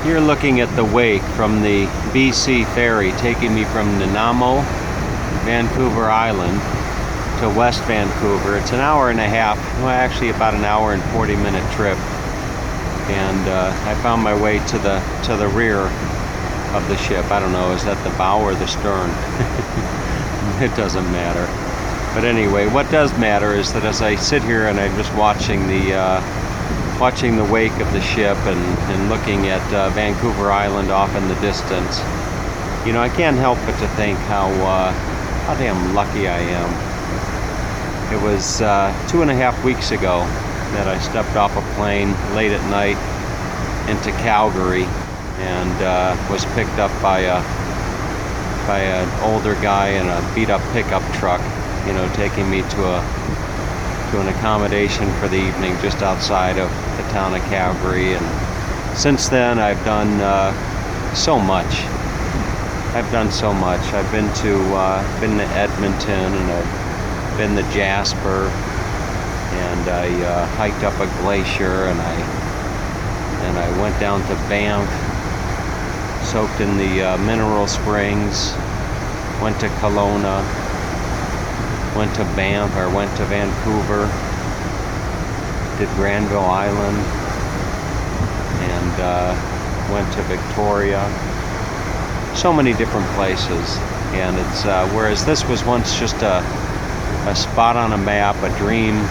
You're looking at the wake from the BC ferry taking me from Nanaimo, Vancouver Island to West Vancouver. It's an hour and a half, well actually about an hour and 40-minute trip. And I found my way to the rear of the ship. I don't know, is that the bow or the stern? It doesn't matter. But anyway, what does matter is that as I sit here and I'm just watching the wake of the ship and looking at Vancouver Island off in the distance, you know, I can't help but to think how damn lucky I am. It was 2.5 weeks ago that I stepped off a plane late at night into Calgary and was picked up by an older guy in a beat-up pickup truck, you know, taking me to an accommodation for the evening just outside of the town of Calgary. And since then I've done so much. I've done so much. I've been to Edmonton, and I've been to Jasper, and I hiked up a glacier, and I went down to Banff, soaked in the mineral springs, went to Kelowna, went to Banff, or went to Vancouver, did Granville Island, and went to Victoria. So many different places. And it's whereas this was once just a spot on a map, a dream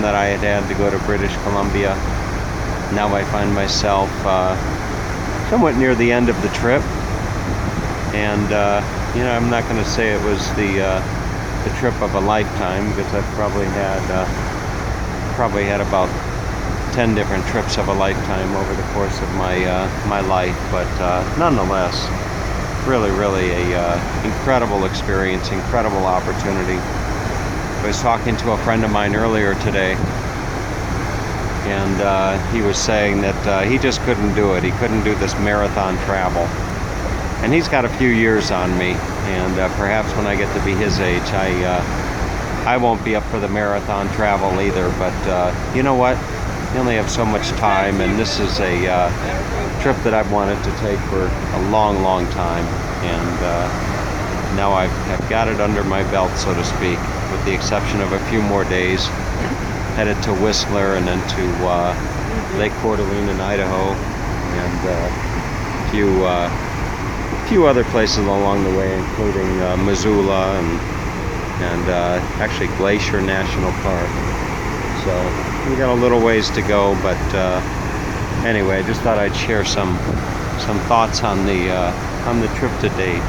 that I had to go to British Columbia. Now I find myself somewhat near the end of the trip, and you know, I'm not going to say it was the trip of a lifetime, because I've probably had about 10 different trips of a lifetime over the course of my life, but nonetheless, really a incredible experience, incredible opportunity. I was talking to a friend of mine earlier today, and he was saying that he just couldn't do it. He couldn't do this marathon travel. And he's got a few years on me, and perhaps when I get to be his age, I won't be up for the marathon travel either. But you know what? You only have so much time, and this is a trip that I've wanted to take for a long time. And now I've got it under my belt, so to speak, with the exception of a few more days. Headed to Whistler, and then to Lake Coeur d'Alene in Idaho, and a few other places along the way, including Missoula and actually Glacier National Park. So we got a little ways to go, but anyway, I just thought I'd share some thoughts on the trip to date.